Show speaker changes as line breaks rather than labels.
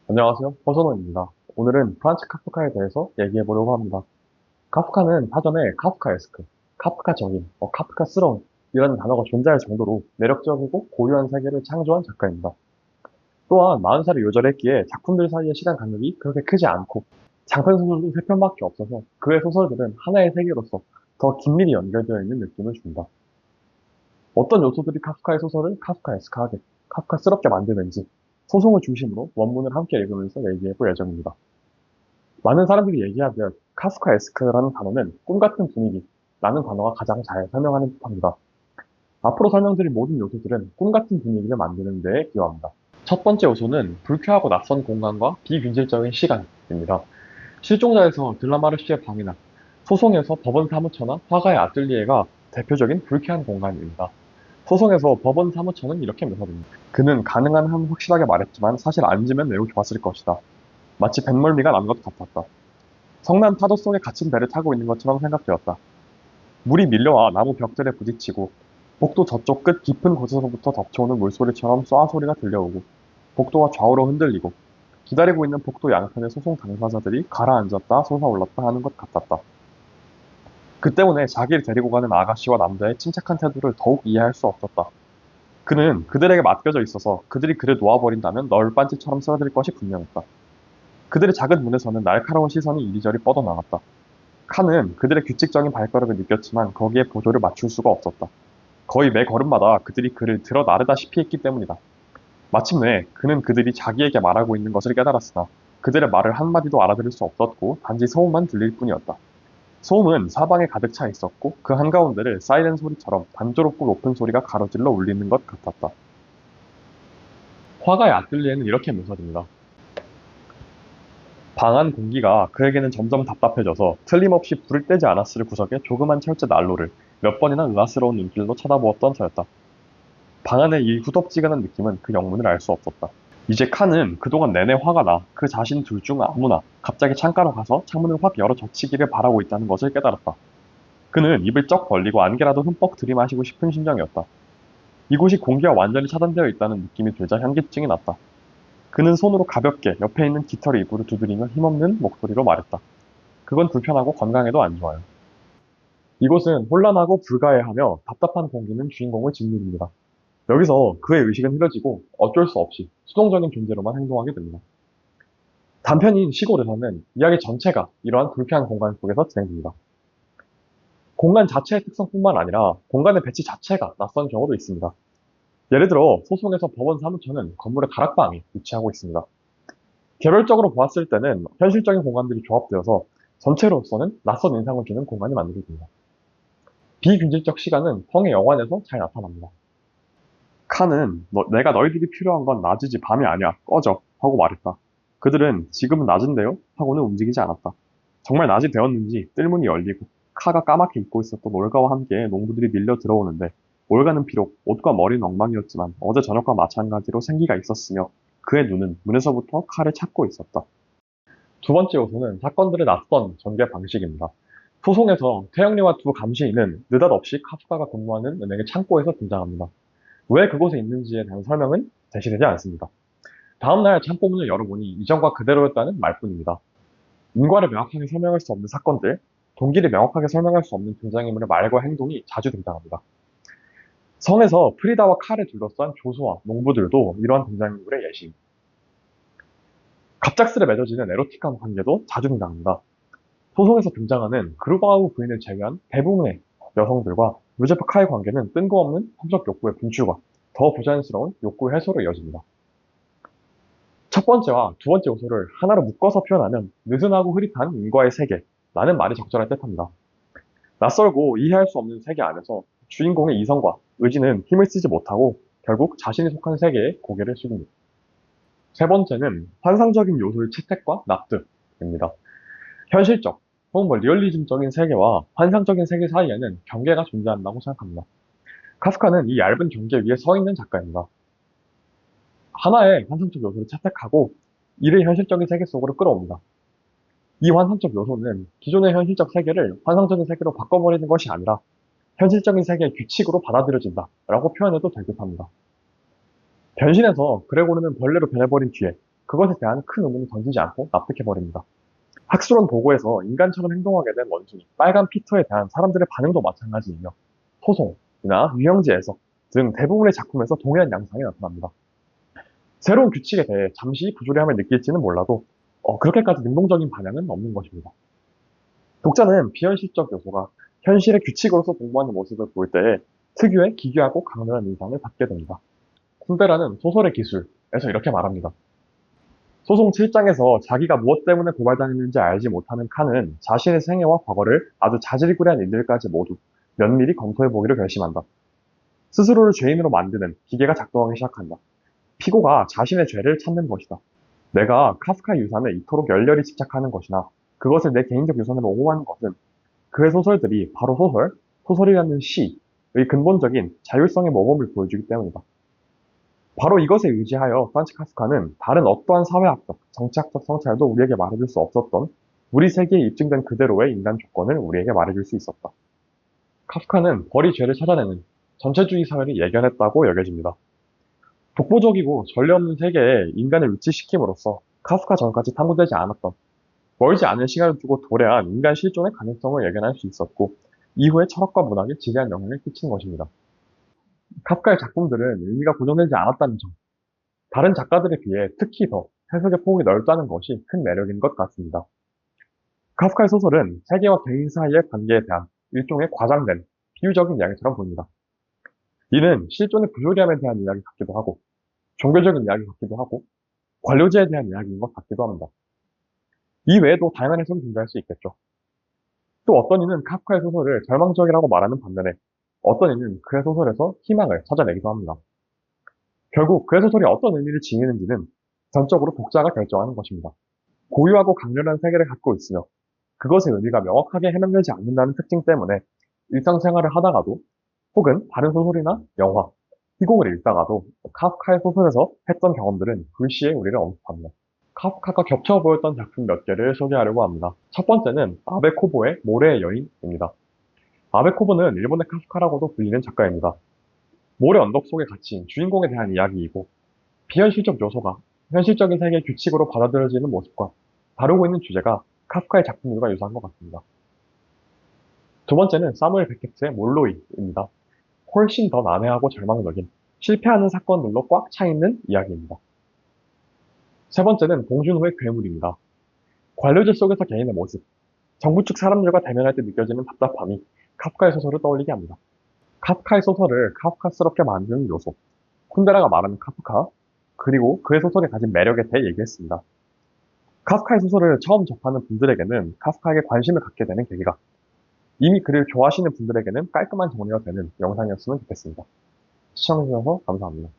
안녕하세요. 허선호입니다. 오늘은 프란츠 카프카에 대해서 얘기해 보려고 합니다. 카프카는 사전에 카프카에스크, 카프카적인, 카프카스러운 이라는 단어가 존재할 정도로 매력적이고 고유한 세계를 창조한 작가입니다. 또한 40살에 요절했기에 작품들 사이의 시간 간격이 그렇게 크지 않고 장편 소설도 3편밖에 없어서 그의 소설들은 하나의 세계로서 더 긴밀히 연결되어 있는 느낌을 줍니다. 어떤 요소들이 카프카의 소설을 카프카에스크하게, 카프카스럽게 만드는지 소송을 중심으로 원문을 함께 읽으면서 얘기해 볼 예정입니다. 많은 사람들이 얘기하듯 카프카에스크라는 단어는 꿈 같은 분위기 라는 단어가 가장 잘 설명하는 듯합니다. 앞으로 설명드릴 모든 요소들은 꿈 같은 분위기를 만드는 데에 기여합니다. 첫 번째 요소는 불쾌하고 낯선 공간과 비균질적인 시간입니다. 실종자에서 들라마르시의 방이나 소송에서 법원 사무처나 화가의 아뜰리에가 대표적인 불쾌한 공간입니다. 소송에서 법원 사무처는 이렇게 묘사됩니다. 그는 가능한 한 확실하게 말했지만 사실 앉으면 매우 좋았을 것이다. 마치 뱃멀미가 난 것 같았다. 성난 파도 속에 갇힌 배를 타고 있는 것처럼 생각되었다. 물이 밀려와 나무 벽들에 부딪히고 복도 저쪽 끝 깊은 곳에서부터 덮쳐오는 물소리처럼 쏴 소리가 들려오고 복도가 좌우로 흔들리고 기다리고 있는 복도 양편의 소송 당사자들이 가라앉았다 솟아올랐다 하는 것 같았다. 그 때문에 자기를 데리고 가는 아가씨와 남자의 침착한 태도를 더욱 이해할 수 없었다. 그는 그들에게 맡겨져 있어서 그들이 그를 놓아버린다면 널빤지처럼 쓰러질 것이 분명했다. 그들의 작은 눈에서는 날카로운 시선이 이리저리 뻗어나갔다. 칸은 그들의 규칙적인 발걸음을 느꼈지만 거기에 보조를 맞출 수가 없었다. 거의 매 걸음마다 그들이 그를 들어 나르다시피 했기 때문이다. 마침내 그는 그들이 자기에게 말하고 있는 것을 깨달았으나 그들의 말을 한마디도 알아들을 수 없었고 단지 소음만 들릴 뿐이었다. 소음은 사방에 가득 차 있었고 그 한가운데를 사이렌 소리처럼 단조롭고 높은 소리가 가로질러 울리는 것 같았다. 화가의 아뜰리에는 이렇게 묘사됩니다. 방 안 공기가 그에게는 점점 답답해져서 틀림없이 불을 떼지 않았을 구석의 조그만 철제 난로를 몇 번이나 의아스러운 눈길로 쳐다보았던 터였다. 방 안의 이 후덥지근한 느낌은 그 영문을 알 수 없었다. 이제 칸은 그동안 내내 화가 나 그 자신 둘 중 아무나 갑자기 창가로 가서 창문을 확 열어 젖히기를 바라고 있다는 것을 깨달았다. 그는 입을 쩍 벌리고 안개라도 흠뻑 들이마시고 싶은 심정이었다. 이곳이 공기가 완전히 차단되어 있다는 느낌이 들자 현기증이 났다. 그는 손으로 가볍게 옆에 있는 깃털의 입으로 두드리며 힘없는 목소리로 말했다. 그건 불편하고 건강에도 안 좋아요. 이곳은 혼란하고 불가해하며 답답한 공기는 주인공을 짓누릅니다. 여기서 그의 의식은 흐려지고 어쩔 수 없이 수동적인 존재로만 행동하게 됩니다. 단편인 시골에서는 이야기 전체가 이러한 불쾌한 공간 속에서 진행됩니다. 공간 자체의 특성뿐만 아니라 공간의 배치 자체가 낯선 경우도 있습니다. 예를 들어 소송에서 법원 사무처는 건물의 다락방에 위치하고 있습니다. 개별적으로 보았을 때는 현실적인 공간들이 조합되어서 전체로서는 낯선 인상을 주는 공간이 만들어집니다. 비균질적 시간은 펑의 영환에서 잘 나타납니다. 칸은 내가 너희들이 필요한 건 낮이지 밤이 아니야. 꺼져. 하고 말했다. 그들은 지금은 낮인데요? 하고는 움직이지 않았다. 정말 낮이 되었는지 뜰문이 열리고 카가 까맣게 입고 있었던 올가와 함께 농부들이 밀려 들어오는데 올가는 비록 옷과 머리는 엉망이었지만 어제 저녁과 마찬가지로 생기가 있었으며 그의 눈은 문에서부터 칼을 찾고 있었다. 두 번째 요소는 사건들의 낯선 전개 방식입니다. 소송에서 태영리와 두 감시인은 느닷없이 카프카가 근무하는 은행의 창고에서 등장합니다. 왜 그곳에 있는지에 대한 설명은 제시되지 않습니다. 다음날 창고문을 열어보니 이전과 그대로였다는 말뿐입니다. 인과를 명확하게 설명할 수 없는 사건들, 동기를 명확하게 설명할 수 없는 등장인물의 말과 행동이 자주 등장합니다. 성에서 프리다와 칼을 둘러싼 조수와 농부들도 이러한 등장인물의 예시입니다. 갑작스레 맺어지는 에로틱한 관계도 자주 등장합니다. 소송에서 등장하는 그루바우 부인을 제외한 대부분의 여성들과 루제프 카의 관계는 뜬금없는 성적 욕구의 분출과 더 부자연스러운 욕구 해소로 이어집니다. 첫 번째와 두 번째 요소를 하나로 묶어서 표현하면 느슨하고 흐릿한 인과의 세계라는 말이 적절할 듯합니다. 낯설고 이해할 수 없는 세계 안에서 주인공의 이성과 의지는 힘을 쓰지 못하고 결국 자신이 속한 세계에 고개를 숙입니다. 세 번째는 환상적인 요소의 채택과 납득입니다. 현실적 혹은 리얼리즘적인 세계와 환상적인 세계 사이에는 경계가 존재한다고 생각합니다. 카프카는 이 얇은 경계 위에 서 있는 작가입니다. 하나의 환상적 요소를 채택하고 이를 현실적인 세계 속으로 끌어옵니다. 이 환상적 요소는 기존의 현실적 세계를 환상적인 세계로 바꿔버리는 것이 아니라 현실적인 세계의 규칙으로 받아들여진다 라고 표현해도 될 듯합니다. 변신해서 그레고르는 벌레로 변해버린 뒤에 그것에 대한 큰 의문을 던지지 않고 납득해버립니다. 학술원 도구에서 인간처럼 행동하게 된 원숭이, 빨간 피터에 대한 사람들의 반응도 마찬가지이며 소송이나 유형지 해석 등 대부분의 작품에서 동일한 양상이 나타납니다. 새로운 규칙에 대해 잠시 부조리함을 느낄지는 몰라도 그렇게까지 능동적인 반향은 없는 것입니다. 독자는 비현실적 요소가 현실의 규칙으로서 공부하는 모습을 볼 때에 특유의 기괴하고 강렬한 인상을 받게 됩니다. 쿤데라는 소설의 기술에서 이렇게 말합니다. 소송 7장에서 자기가 무엇 때문에 고발당했는지 알지 못하는 칸은 자신의 생애와 과거를 아주 자질구레한 일들까지 모두 면밀히 검토해보기로 결심한다. 스스로를 죄인으로 만드는 기계가 작동하기 시작한다. 피고가 자신의 죄를 찾는 것이다. 내가 카프카의 유산에 이토록 열렬히 집착하는 것이나 그것을 내 개인적 유산으로 옹호하는 것은 그의 소설들이 바로 소설이라는 시의 근본적인 자율성의 모범을 보여주기 때문이다. 바로 이것에 의지하여 프란츠 카프카는 다른 어떠한 사회학적, 정치학적 성찰도 우리에게 말해줄 수 없었던 우리 세계에 입증된 그대로의 인간 조건을 우리에게 말해줄 수 있었다. 카프카는 벌이 죄를 찾아내는 전체주의 사회를 예견했다고 여겨집니다. 독보적이고 전례 없는 세계에 인간을 위치시킴으로써 카프카 전까지 탐구되지 않았던 멀지 않은 시간을 두고 도래한 인간 실존의 가능성을 예견할 수 있었고 이후의 철학과 문학에 지대한 영향을 끼친 것입니다. 카프카의 작품들은 의미가 고정되지 않았다는 점, 다른 작가들에 비해 특히 더 해석의 폭이 넓다는 것이 큰 매력인 것 같습니다. 카프카의 소설은 세계와 개인 사이의 관계에 대한 일종의 과장된 비유적인 이야기처럼 보입니다. 이는 실존의 부조리함에 대한 이야기 같기도 하고 종교적인 이야기 같기도 하고 관료제에 대한 이야기인 것 같기도 합니다. 이 외에도 다양한 해석이 존재할 수 있겠죠. 또 어떤 이는 카프카의 소설을 절망적이라고 말하는 반면에 어떤 이는 그의 소설에서 희망을 찾아내기도 합니다. 결국 그의 소설이 어떤 의미를 지니는지는 전적으로 독자가 결정하는 것입니다. 고유하고 강렬한 세계를 갖고 있으며 그것의 의미가 명확하게 해명되지 않는다는 특징 때문에 일상생활을 하다가도 혹은 다른 소설이나 영화, 희곡을 읽다가도 카프카의 소설에서 했던 경험들은 불시에 우리를 언급합니다. 카프카가 겹쳐 보였던 작품 몇 개를 소개하려고 합니다. 첫 번째는 아베 코보의 모래의 여인입니다. 아베 코보는 일본의 카프카라고도 불리는 작가입니다. 모래 언덕 속에 갇힌 주인공에 대한 이야기이고 비현실적 요소가 현실적인 세계의 규칙으로 받아들여지는 모습과 다루고 있는 주제가 카프카의 작품들과 유사한 것 같습니다. 두 번째는 사무엘 베케트의 몰로이입니다. 훨씬 더 난해하고 절망적인 실패하는 사건들로 꽉 차 있는 이야기입니다. 세 번째는 봉준호의 괴물입니다. 관료제 속에서 개인의 모습, 정부 측 사람들과 대면할 때 느껴지는 답답함이 카프카의 소설을 떠올리게 합니다. 카프카의 소설을 카프카스럽게 만드는 요소, 쿤데라가 말하는 카프카, 그리고 그의 소설이 가진 매력에 대해 얘기했습니다. 카프카의 소설을 처음 접하는 분들에게는 카프카에게 관심을 갖게 되는 계기가, 이미 그를 좋아하시는 분들에게는 깔끔한 정리가 되는 영상이었으면 좋겠습니다. 시청해주셔서 감사합니다.